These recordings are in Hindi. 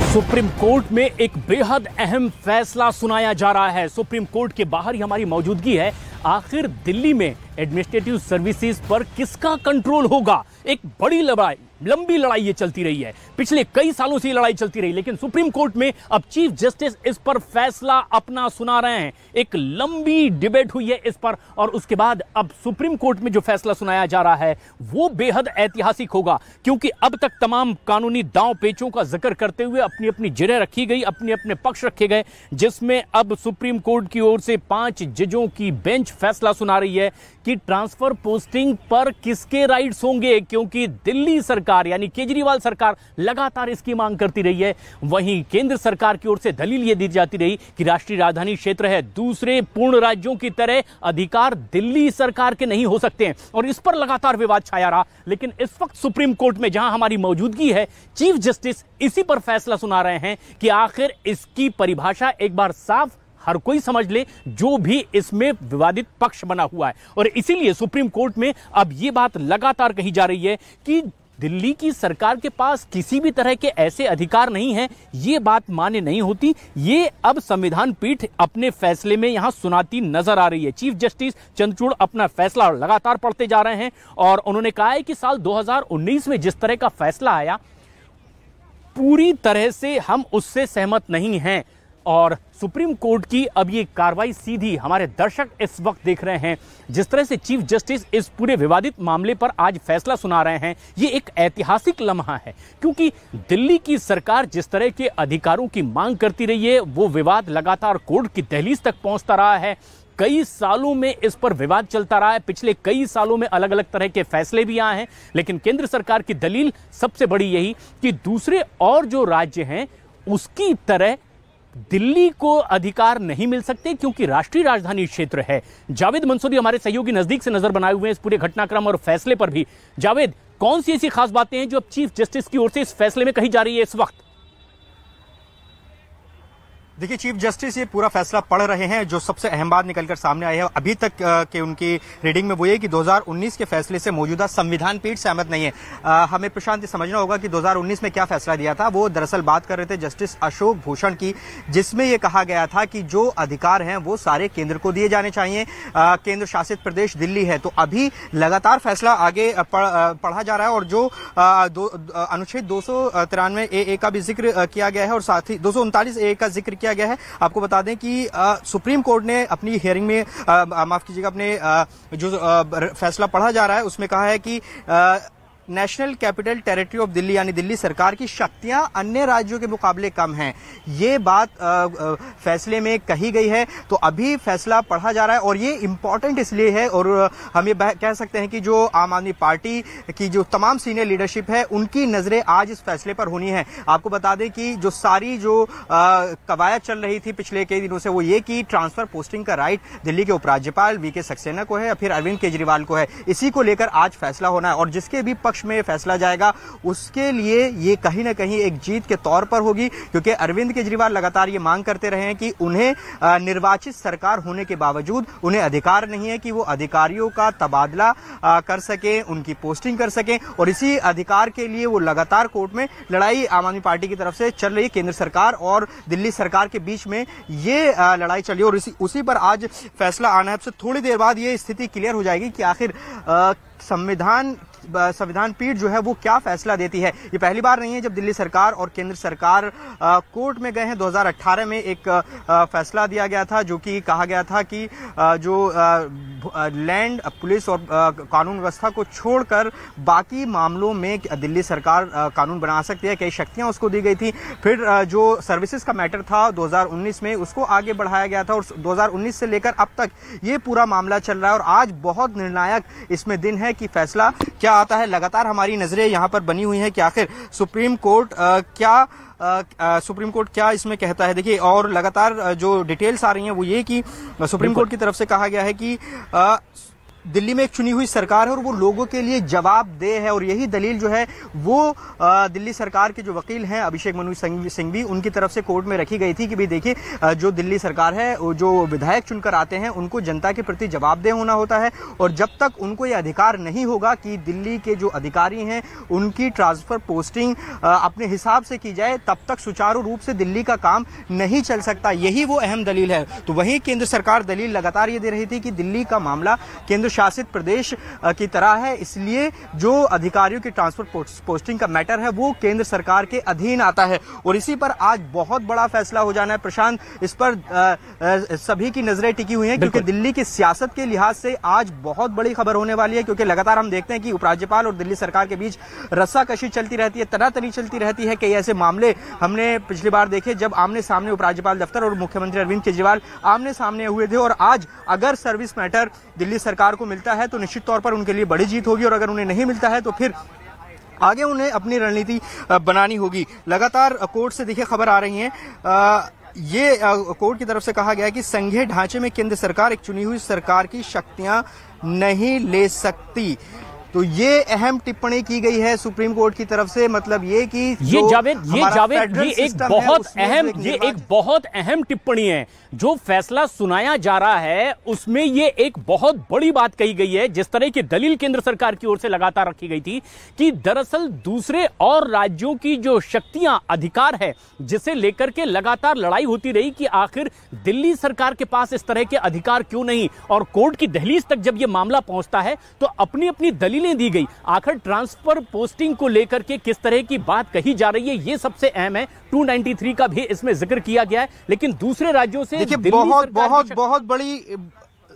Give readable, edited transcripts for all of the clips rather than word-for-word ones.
सुप्रीम कोर्ट में एक बेहद अहम फैसला सुनाया जा रहा है। सुप्रीम कोर्ट के बाहर ही हमारी मौजूदगी है। आखिर दिल्ली में एडमिनिस्ट्रेटिव सर्विसेज पर किसका कंट्रोल होगा? एक बड़ी लंबी लड़ाई ये चलती रही है, पिछले कई सालों से ये लड़ाई चलती रही, लेकिन सुप्रीम कोर्ट में अब चीफ जस्टिस इस पर फैसला अपना सुना रहे हैं। एक लंबी डिबेट हुई है इस पर और उसके बाद अब सुप्रीम कोर्ट में जो फैसला सुनाया जा रहा है वो बेहद ऐतिहासिक होगा, क्योंकि अब तक तमाम कानूनी दांव पेचों का जिक्र करते हुए अपनी अपनी जगह रखी गई, अपने अपने पक्ष रखे गए, जिसमें अब सुप्रीम कोर्ट की ओर से 5 जजों की बेंच फैसला सुना रही है कि ट्रांसफर पोस्टिंग पर किसके राइट्स होंगे, क्योंकि दिल्ली सरकार यानी केजरीवाल सरकार लगातार इसकी मांग करती रही है। वहीं केंद्र सरकार की ओर से दलील यह दी जाती रही कि राष्ट्रीय राजधानी क्षेत्र है, दूसरे पूर्ण राज्यों की तरह अधिकार दिल्ली सरकार के नहीं हो सकते हैं और इस पर लगातार विवाद छाया रहा। लेकिन इस वक्त सुप्रीम कोर्ट में जहां हमारी मौजूदगी है, चीफ जस्टिस इसी पर फैसला सुना रहे हैं कि आखिर इसकी परिभाषा एक बार साफ हर कोई समझ ले जो भी इसमें विवादित पक्ष बना हुआ है। और इसीलिए सुप्रीम कोर्ट में अब यह बात लगातार कही जा रही है कि दिल्ली की सरकार के पास किसी भी तरह के ऐसे अधिकार नहीं है, ये बात मान्य नहीं होती। ये अब संविधान पीठ अपने फैसले में यहां सुनाती नजर आ रही है। चीफ जस्टिस चंद्रचूड़ अपना फैसला लगातार पढ़ते जा रहे हैं और उन्होंने कहा है कि साल 2019 में जिस तरह का फैसला आया पूरी तरह से हम उससे सहमत नहीं हैं और सुप्रीम कोर्ट की अब ये कार्रवाई सीधी हमारे दर्शक इस वक्त देख रहे हैं, जिस तरह से चीफ जस्टिस इस पूरे विवादित मामले पर आज फैसला सुना रहे हैं, ये एक ऐतिहासिक लम्हा है, क्योंकि दिल्ली की सरकार जिस तरह के अधिकारों की मांग करती रही है वो विवाद लगातार कोर्ट की दहलीज तक पहुंचता रहा है। कई सालों में इस पर विवाद चलता रहा है, पिछले कई सालों में अलग अलग तरह के फैसले भी आए हैं, लेकिन केंद्र सरकार की दलील सबसे बड़ी यही कि दूसरे और जो राज्य हैं उसकी तरह दिल्ली को अधिकार नहीं मिल सकते, क्योंकि राष्ट्रीय राजधानी क्षेत्र है। जावेद मंसूरी हमारे सहयोगी नजदीक से नजर बनाए हुए हैं इस पूरे घटनाक्रम और फैसले पर भी। जावेद, कौन सी ऐसी खास बातें हैं जो अब चीफ जस्टिस की ओर से इस फैसले में कही जा रही है इस वक्त? देखिए, चीफ जस्टिस ये पूरा फैसला पढ़ रहे हैं। जो सबसे अहम बात निकलकर सामने आई है अभी तक के उनकी रीडिंग में वो ये कि 2019 के फैसले से मौजूदा संविधान पीठ सहमत नहीं है। हमें प्रशांत समझना होगा कि 2019 में क्या फैसला दिया था। वो दरअसल बात कर रहे थे जस्टिस अशोक भूषण की, जिसमें यह कहा गया था कि जो अधिकार हैं वो सारे केंद्र को दिए जाने चाहिए। केंद्र शासित प्रदेश दिल्ली है, तो अभी लगातार फैसला आगे पढ़ा जा रहा है और जो अनुच्छेद 293 ए का भी जिक्र किया गया है और साथ ही 239 ए का जिक्र किया गया है। आपको बता दें कि सुप्रीम कोर्ट ने अपनी हियरिंग में माफ कीजिएगा अपने जो फैसला पढ़ा जा रहा है उसमें कहा है कि national capital territory of Delhi यानी दिल्ली सरकार की शक्तियां अन्य राज्यों के मुकाबले कम हैं, ये बात फैसले में कही गई है। तो अभी फैसला पढ़ा जा रहा है और ये इंपॉर्टेंट इसलिए है और हम ये कह सकते हैं कि जो आम आदमी पार्टी की जो तमाम सीनियर लीडरशिप है उनकी नजरें आज इस फैसले पर होनी है। आपको बता दें कि जो सारी जो कवायद चल रही थी पिछले कई दिनों से वो ये कि ट्रांसफर पोस्टिंग का राइट दिल्ली के उपराज्यपाल वीके सक्सेना को है या फिर अरविंद केजरीवाल को है, इसी को लेकर आज फैसला होना है और जिसके भी पक्ष में फैसला जाएगा उसके लिए ये कहीं ना कहीं एक जीत के तौर पर होगी, क्योंकि अरविंद केजरीवाल लगातार ये मांग करते रहे हैं कि उन्हें निर्वाचित सरकार होने के बावजूद उन्हें अधिकार नहीं है कि वो अधिकारियों का तबादला कर सके, उनकी पोस्टिंग कर सके और इसी अधिकार के लिए वो लगातार कोर्ट में लड़ाई आम आदमी पार्टी की तरफ से चल रही है। केंद्र सरकार और दिल्ली सरकार के बीच में ये लड़ाई चल रही है और उसी पर आज फैसला आना है। अब से थोड़ी देर बाद ये स्थिति क्लियर हो जाएगी कि आखिर संविधान पीठ जो है वो क्या फैसला देती है। ये पहली बार नहीं है जब दिल्ली सरकार और केंद्र सरकार कोर्ट में गए हैं। 2018 में एक फैसला दिया गया था जो कि कहा गया था कि जो लैंड पुलिस और कानून व्यवस्था को छोड़कर बाकी मामलों में दिल्ली सरकार कानून बना सकती है, कई शक्तियां उसको दी गई थी। फिर जो सर्विसेज का मैटर था 2019 में उसको आगे बढ़ाया गया था और 2019 से लेकर अब तक ये पूरा मामला चल रहा है और आज बहुत निर्णायक इसमें दिन है कि फैसला क्या आता है। लगातार हमारी नजरें यहां पर बनी हुई हैं कि आखिर सुप्रीम कोर्ट क्या इसमें कहता है। देखिए, और लगातार जो डिटेल्स आ रही हैं वो ये कि सुप्रीम कोर्ट की तरफ से कहा गया है कि दिल्ली में एक चुनी हुई सरकार है और वो लोगों के लिए जवाबदेह है, और यही दलील जो है वो दिल्ली सरकार के जो वकील हैं अभिषेक मनु सिंघवी उनकी तरफ से कोर्ट में रखी गई थी कि भाई देखिए जो दिल्ली सरकार है, जो विधायक चुनकर आते हैं उनको जनता के प्रति जवाबदेह होना होता है, और जब तक उनको ये अधिकार नहीं होगा कि दिल्ली के जो अधिकारी हैं उनकी ट्रांसफर पोस्टिंग अपने हिसाब से की जाए, तब तक सुचारू रूप से दिल्ली का काम नहीं चल सकता। यही वो अहम दलील है। तो वहीं केंद्र सरकार दलील लगातार ये दे रही थी कि दिल्ली का मामला केंद्र शासित प्रदेश की तरह है, इसलिए जो अधिकारियों की ट्रांसफर पोस्टिंग का मैटर है वो केंद्र सरकार के अधीन आता है, और इसी पर आज बहुत बड़ा फैसला हो जाना है। प्रशांत, इस पर सभी की नजरें टिकी हुई हैं क्योंकि दिल्ली की सियासत के लिहाज से आज बहुत बड़ी खबर होने वाली है, क्योंकि लगातार हम देखते हैं कि उपराज्यपाल और दिल्ली सरकार के बीच रस्साकशी चलती रहती है, तनातनी चलती रहती है। कई ऐसे मामले हमने पिछली बार देखे जब आमने सामने उपराज्यपाल दफ्तर और मुख्यमंत्री अरविंद केजरीवाल आमने सामने हुए थे, और आज अगर सर्विस मैटर दिल्ली सरकार को मिलता है तो निश्चित तौर पर उनके लिए बड़ी जीत होगी, और अगर उन्हें नहीं मिलता है तो फिर आगे उन्हें अपनी रणनीति बनानी होगी। लगातार कोर्ट से देखिए खबर आ रही है, ये कोर्ट की तरफ से कहा गया है कि संघीय ढांचे में केंद्र सरकार एक चुनी हुई सरकार की शक्तियां नहीं ले सकती। तो ये अहम टिप्पणी की गई है सुप्रीम कोर्ट की तरफ से, मतलब ये कि ये जावेद ये एक बहुत अहम टिप्पणी है। जो फैसला सुनाया जा रहा है उसमें ये एक बहुत बड़ी बात कही गई है, जिस तरह की दलील केंद्र सरकार की ओर से लगातार रखी गई थी कि दरअसल दूसरे और राज्यों की जो शक्तियां, अधिकार है, जिसे लेकर के लगातार लड़ाई होती रही कि आखिर दिल्ली सरकार के पास इस तरह के अधिकार क्यों नहीं, और कोर्ट की दहलीज तक जब यह मामला पहुंचता है तो अपनी अपनी दलीलें दी गई। आखिर ट्रांसफर पोस्टिंग को लेकर के किस तरह की बात कही जा रही है ये सबसे अहम है। 293 का भी इसमें जिक्र किया गया है, लेकिन दूसरे राज्यों से देखिए बहुत बड़ी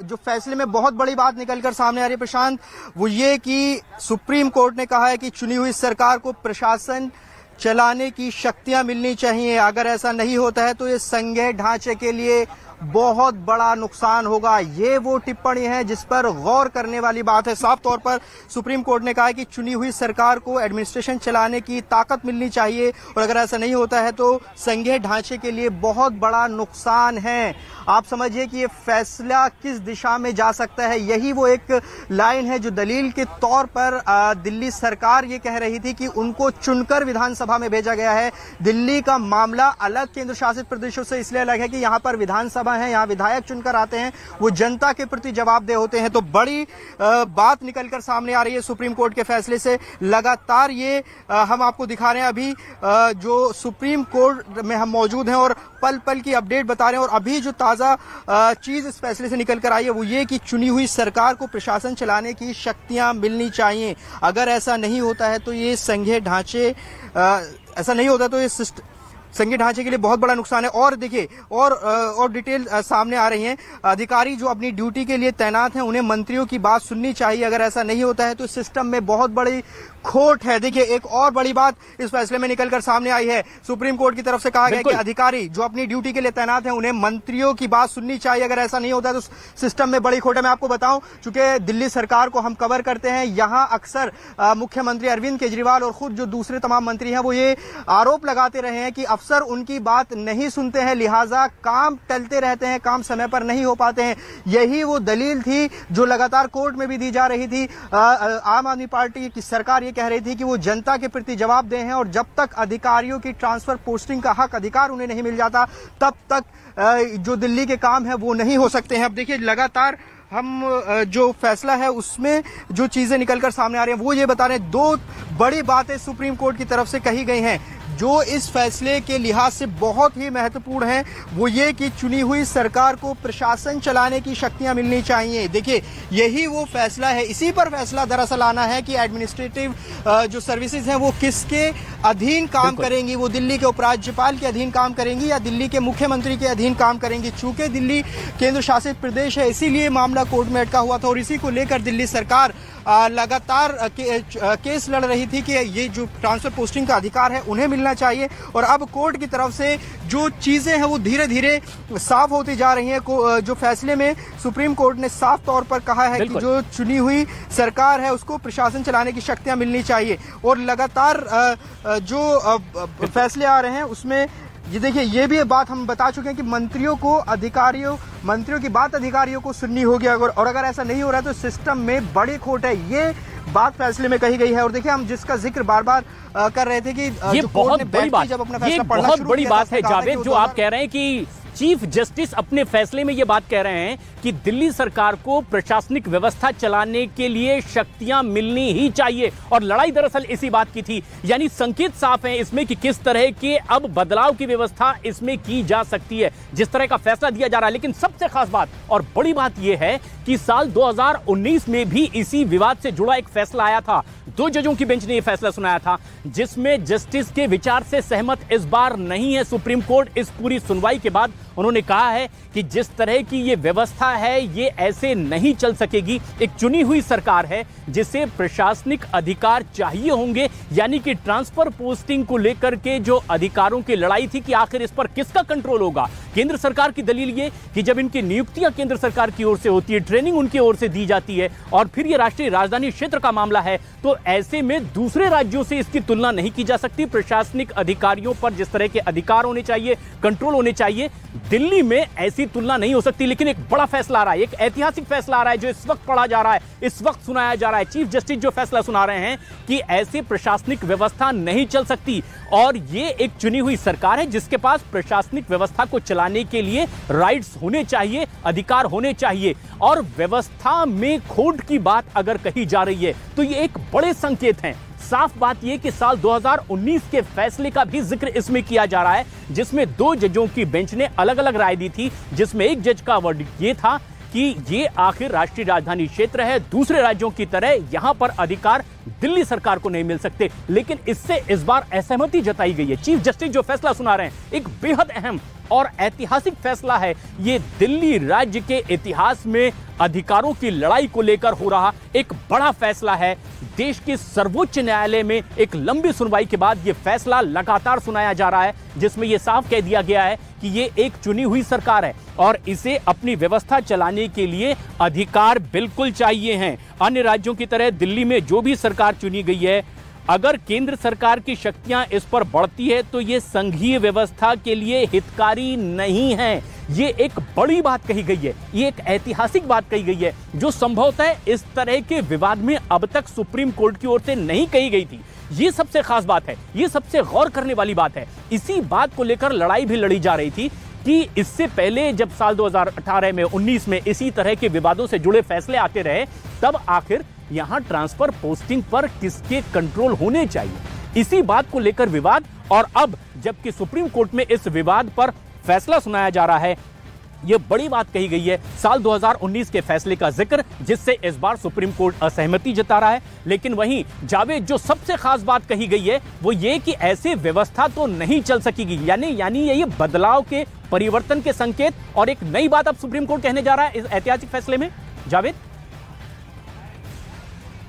जो फैसले में बहुत बड़ी बात निकलकर सामने आ रही है प्रशांत, वो ये कि सुप्रीम कोर्ट ने कहा है कि चुनी हुई सरकार को प्रशासन चलाने की शक्तियां मिलनी चाहिए। अगर ऐसा नहीं होता है तो ये संघीय ढांचे के लिए बहुत बड़ा नुकसान होगा। ये वो टिप्पणी है जिस पर गौर करने वाली बात है। साफ तौर पर सुप्रीम कोर्ट ने कहा है कि चुनी हुई सरकार को एडमिनिस्ट्रेशन चलाने की ताकत मिलनी चाहिए, और अगर ऐसा नहीं होता है तो संघीय ढांचे के लिए बहुत बड़ा नुकसान है। आप समझिए कि ये फैसला किस दिशा में जा सकता है। यही वो एक लाइन है जो दलील के तौर पर दिल्ली सरकार ये कह रही थी कि उनको चुनकर विधानसभा में भेजा गया है। दिल्ली का मामला अलग केंद्र शासित प्रदेशों से इसलिए अलग है कि यहाँ पर विधानसभा है, यहाँ विधायक चुनकर आते हैं, वो जनता के प्रति जवाबदेह होते हैं। तो बड़ी बात निकलकर सामने आ रही है सुप्रीम कोर्ट के फैसले से। लगातार ये हम आपको दिखा रहे हैं अभी जो सुप्रीम कोर्ट में हम मौजूद हैं और पल पल की अपडेट बता रहे हैं। और अभी जो ताजा चीज इस फैसले से निकलकर आई है वो ये कि चुनी हुई सरकार को प्रशासन चलाने की शक्तियां मिलनी चाहिए। अगर ऐसा नहीं होता है तो ये संघीय ढांचे ऐसा नहीं होता तो ये संघीय ढांचे के लिए बहुत बड़ा नुकसान है। और देखिए और डिटेल सामने आ रही है। अधिकारी जो अपनी ड्यूटी के लिए तैनात हैं उन्हें मंत्रियों की बात सुननी चाहिए। अगर ऐसा नहीं होता है तो सिस्टम में बहुत बड़ी खोट है। देखिए एक और बड़ी बात इस फैसले में निकलकर सामने आई है। सुप्रीम कोर्ट की तरफ से कहा गया कि अधिकारी जो अपनी ड्यूटी के लिए तैनात हैं उन्हें मंत्रियों की बात सुननी चाहिए। अगर ऐसा नहीं होता है तो सिस्टम में बड़ी खोट है। मैं आपको बताऊं, चूंकि दिल्ली सरकार को हम कवर करते हैं, यहां अक्सर मुख्यमंत्री अरविंद केजरीवाल और खुद जो दूसरे तमाम मंत्री हैं वो ये आरोप लगाते रहे हैं कि अफसर उनकी बात नहीं सुनते हैं, लिहाजा काम टलते रहते हैं, काम समय पर नहीं हो पाते हैं। यही वो दलील थी जो लगातार कोर्ट में भी दी जा रही थी। आम आदमी पार्टी की सरकार कह रही थी कि वो जनता के प्रति जवाबदेह हैं, और जब तक अधिकारियों की ट्रांसफर पोस्टिंग का हक अधिकार उन्हें नहीं मिल जाता तब तक जो दिल्ली के काम है वो नहीं हो सकते हैं। अब देखिए लगातार हम जो फैसला है उसमें जो चीजें निकलकर सामने आ रही हैं वो ये बता रहे हैं। दो बड़ी बातें सुप्रीम कोर्ट की तरफ से कही गई हैं जो इस फैसले के लिहाज से बहुत ही महत्वपूर्ण है। वो ये कि चुनी हुई सरकार को प्रशासन चलाने की शक्तियां मिलनी चाहिए। देखिए यही वो फैसला है। इसी पर फैसला दरअसल आना है कि एडमिनिस्ट्रेटिव जो सर्विसेज हैं वो किसके अधीन काम करेंगी। वो दिल्ली के उपराज्यपाल के अधीन काम करेंगी या दिल्ली के मुख्यमंत्री के अधीन काम करेंगी। चूंकि दिल्ली केंद्र शासित प्रदेश है इसीलिए मामला कोर्ट में अटका हुआ था, और इसी को लेकर दिल्ली सरकार लगातार केस लड़ रही थी कि ये जो ट्रांसफर पोस्टिंग का अधिकार है उन्हें मिलना चाहिए। और अब कोर्ट की तरफ से जो चीजें हैं वो धीरे धीरे साफ होती जा रही हैं। जो फैसले में सुप्रीम कोर्ट ने साफ तौर पर कहा है कि जो चुनी हुई सरकार है उसको प्रशासन चलाने की शक्तियां मिलनी चाहिए। और लगातार जो फैसले आ रहे हैं उसमें ये देखिए, ये भी बात हम बता चुके हैं कि मंत्रियों की बात अधिकारियों को सुननी होगी, और अगर ऐसा नहीं हो रहा है तो सिस्टम में बड़ी खोट है, ये बात फैसले में कही गई है। और देखिए, हम जिसका जिक्र बार बार कर रहे थे कि ये बहुत बड़ी बात, ये बहुत बड़ी बात है जावेद, जो आप कह रहे हैं कि चीफ जस्टिस अपने फैसले में यह बात कह रहे हैं कि दिल्ली सरकार को प्रशासनिक व्यवस्था चलाने के लिए शक्तियां मिलनी ही चाहिए, और लड़ाई दरअसल इसी बात की थी। यानी संकेत साफ है इसमें कि किस तरह के अब बदलाव की व्यवस्था इसमें की जा सकती है, जिस तरह का फैसला दिया जा रहा है। लेकिन सबसे खास बात और बड़ी बात यह है कि साल 2019 में भी इसी विवाद से जुड़ा एक फैसला आया था। 2 जजों की बेंच ने यह फैसला सुनाया था, जिसमें जस्टिस के विचार से सहमत इस बार नहीं है सुप्रीम कोर्ट। इस पूरी सुनवाई के बाद उन्होंने कहा है कि जिस तरह की ये व्यवस्था है ये ऐसे नहीं चल सकेगी। एक चुनी हुई सरकार है जिसे प्रशासनिक अधिकार चाहिए होंगे, यानी कि ट्रांसफर पोस्टिंग को लेकर के जो अधिकारों की लड़ाई थी कि आखिर इस पर किसका कंट्रोल होगा। केंद्र सरकार की दलील ये कि जब इनकी नियुक्तियां केंद्र सरकार की ओर से होती है, ट्रेनिंग उनकी ओर से दी जाती है, और फिर ये राष्ट्रीय राजधानी क्षेत्र का मामला है, तो ऐसे में दूसरे राज्यों से इसकी तुलना नहीं की जा सकती। प्रशासनिक अधिकारियों पर जिस तरह के अधिकार होने चाहिए, कंट्रोल होने चाहिए, दिल्ली में ऐसी तुलना नहीं हो सकती। लेकिन एक बड़ा फैसला आ रहा है, एक ऐतिहासिक फैसला आ रहा है जो इस वक्त पढ़ा जा रहा है, इस वक्त सुनाया जा रहा है। चीफ जस्टिस जो फैसला सुना रहे हैं कि ऐसे प्रशासनिक व्यवस्था नहीं चल सकती, और ये एक चुनी हुई सरकार है जिसके पास प्रशासनिक व्यवस्था को चलाने के लिए राइट्स होने चाहिए, अधिकार होने चाहिए। और व्यवस्था में खोट की बात अगर कही जा रही है तो ये एक बड़े संकेत हैं। साफ बात यह कि साल 2019 के फैसले का भी जिक्र इसमें किया जा रहा है, जिसमें 2 जजों की बेंच ने अलग अलग राय दी थी, जिसमें एक जज का वर्डिक्ट ये था कि ये आखिर राष्ट्रीय राजधानी क्षेत्र है, दूसरे राज्यों की तरह यहां पर अधिकार दिल्ली सरकार को नहीं मिल सकते। लेकिन इससे इस बार असहमति जताई गई है। चीफ जस्टिस जो फैसला सुना रहे हैं एक बेहद अहम और ऐतिहासिक फैसला है। ये दिल्ली राज्य के इतिहास में अधिकारों की लड़ाई को लेकर हो रहा एक बड़ा फैसला है। देश के सर्वोच्च न्यायालय में एक लंबी सुनवाई के बाद यह फैसला लगातार सुनाया जा रहा है, जिसमें यह साफ कह दिया गया है कि ये एक चुनी हुई सरकार है और इसे अपनी व्यवस्था चलाने के लिए अधिकार बिल्कुल चाहिए हैं। अन्य राज्यों की तरह दिल्ली में जो भी सरकार चुनी गई है, अगर केंद्र सरकार की शक्तियां इस पर बढ़ती है तो ये संघीय व्यवस्था के लिए हितकारी नहीं है। ये एक बड़ी बात कही गई है, ये एक ऐतिहासिक बात कही गई है जो संभवतः इस तरह के विवाद में अब तक सुप्रीम कोर्ट की ओर से नहीं कही गई थी। ये सबसे खास बात है, ये सबसे गौर करने वाली बात है। इसी बात को लेकर लड़ाई भी लड़ी जा रही थी कि इससे पहले जब साल 2018 में 19 में इसी तरह के विवादों से जुड़े फैसले आते रहे, तब आखिर यहां ट्रांसफर पोस्टिंग पर किसके कंट्रोल होने चाहिए, इसी बात को लेकर विवाद। और अब जबकि सुप्रीम कोर्ट में इस विवाद पर फैसला सुनाया जा रहा है, यह बड़ी बात कही गई है साल 2019 के फैसले का जिक्र, जिससे इस बार सुप्रीम कोर्ट असहमति जता रहा है। लेकिन वहीं जावेद, जो सबसे खास बात कही गई है वो ये कि ऐसी व्यवस्था तो नहीं चल सकेगी, यानी ये बदलाव के, परिवर्तन के संकेत और एक नई बात अब सुप्रीम कोर्ट कहने जा रहा है इस ऐतिहासिक फैसले में। जावेद,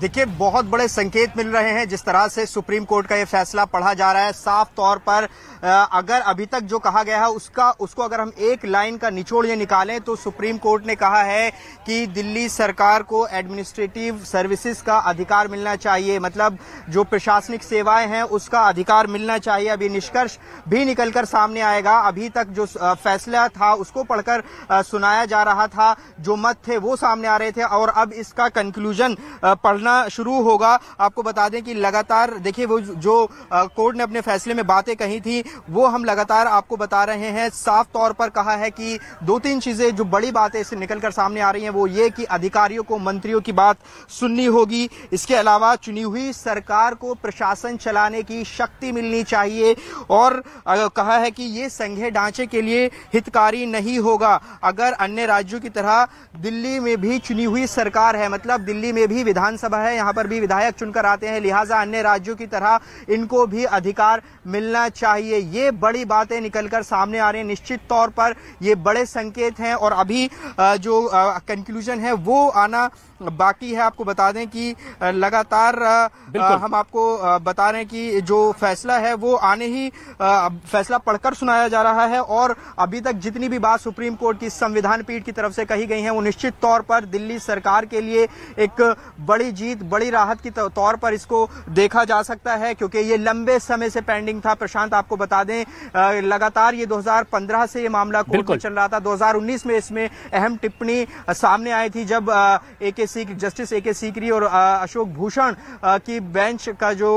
देखिए, बहुत बड़े संकेत मिल रहे हैं जिस तरह से सुप्रीम कोर्ट का यह फैसला पढ़ा जा रहा है। साफ तौर पर अगर अभी तक जो कहा गया है उसको अगर हम एक लाइन का निचोड़ ये निकालें तो सुप्रीम कोर्ट ने कहा है कि दिल्ली सरकार को एडमिनिस्ट्रेटिव सर्विसेज का अधिकार मिलना चाहिए, मतलब जो प्रशासनिक सेवाएं हैं उसका अधिकार मिलना चाहिए। अभी निष्कर्ष भी निकलकर सामने आएगा। अभी तक जो फैसला था उसको पढ़कर सुनाया जा रहा था, जो मत थे वो सामने आ रहे थे, और अब इसका कंक्लूजन पढ़ना शुरू होगा। आपको बता दें कि लगातार देखिए वो जो कोर्ट ने अपने फैसले में बातें कही थी वो हम लगातार आपको बता रहे हैं। साफ तौर पर कहा है कि 2-3 चीजें जो बड़ी बातें इससे निकलकर सामने आ रही हैं वो ये कि अधिकारियों को, मंत्रियों की बात सुननी होगी। इसके अलावा चुनी हुई सरकार को प्रशासन चलाने की शक्ति मिलनी चाहिए, और कहा है कि ये संघीय ढांचे के लिए हितकारी नहीं होगा अगर अन्य राज्यों की तरह दिल्ली में भी चुनी हुई सरकार है, मतलब दिल्ली में भी विधानसभा है, यहां पर भी विधायक चुनकर आते हैं, लिहाजा अन्य राज्यों की तरह इनको भी अधिकार मिलना चाहिए। ये बड़ी बातें निकलकर सामने आ रही हैं। निश्चित तौर पर ये बड़े संकेत हैं, और अभी जो कंक्लूजन है वो आना बाकी है। आपको बता दें कि लगातार हम आपको बता रहे हैं कि जो फैसला है वो आने ही फैसला पढ़कर सुनाया जा रहा है, और अभी तक जितनी भी बात सुप्रीम कोर्ट की संविधान पीठ की तरफ से कही गई है वो निश्चित तौर पर दिल्ली सरकार के लिए एक बड़ी जीत, बड़ी राहत की तौर पर इसको देखा जा सकता है, क्योंकि ये लंबे समय से पेंडिंग था। प्रशांत, आपको बता दें लगातार ये 2015 से ये मामला कोर्ट में चल रहा था। 2019 में इसमें अहम टिप्पणी सामने आई थी जब जस्टिस ए के सीकरी और अशोक भूषण की बेंच का जो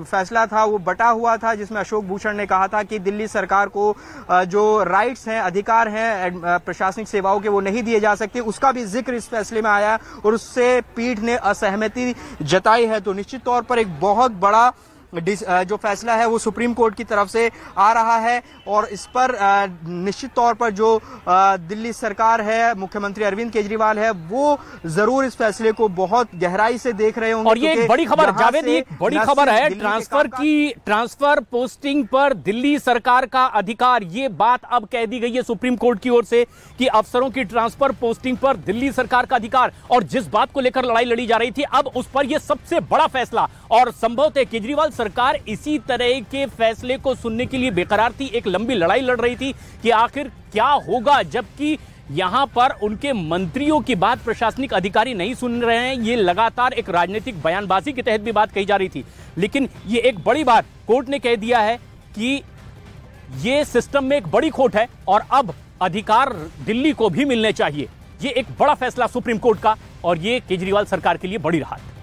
फैसला था वो बटा हुआ था, जिसमें अशोक भूषण ने कहा था कि दिल्ली सरकार को जो राइट्स हैं, अधिकार हैं प्रशासनिक सेवाओं के, वो नहीं दिए जा सकते। उसका भी जिक्र इस फैसले में आया और उससे पीठ ने असहमति जताई है। तो निश्चित तौर पर एक बहुत बड़ा जो फैसला है वो सुप्रीम कोर्ट की तरफ से आ रहा है, और इस पर निश्चित तौर पर जो दिल्ली सरकार है, मुख्यमंत्री अरविंद केजरीवाल है, वो जरूर इस फैसले को बहुत गहराई से देख रहे होंगे। और ये एक बड़ी खबर, जावेद, एक बड़ी खबर है ट्रांसफर पोस्टिंग पर दिल्ली सरकार का अधिकार। ये बात अब कह दी गई है सुप्रीम कोर्ट की ओर से कि अफसरों की ट्रांसफर पोस्टिंग पर दिल्ली सरकार का अधिकार, और जिस बात को लेकर लड़ाई लड़ी जा रही थी अब उस पर यह सबसे बड़ा फैसला। और संभवतः केजरीवाल सरकार इसी तरह के फैसले को सुनने के लिए बेकरार थी, एक लंबी लड़ाई लड़ रही थी कि आखिर क्या होगा, जबकि यहां पर उनके मंत्रियों की बात प्रशासनिक अधिकारी नहीं सुन रहे हैं। ये लगातार एक राजनीतिक बयानबाजी के तहत भी बात कही जा रही थी, लेकिन ये एक बड़ी बात कोर्ट ने कह दिया है कि ये सिस्टम में एक बड़ी खोट है और अब अधिकार दिल्ली को भी मिलने चाहिए। ये एक बड़ा फैसला सुप्रीम कोर्ट का, और ये केजरीवाल सरकार के लिए बड़ी राहत।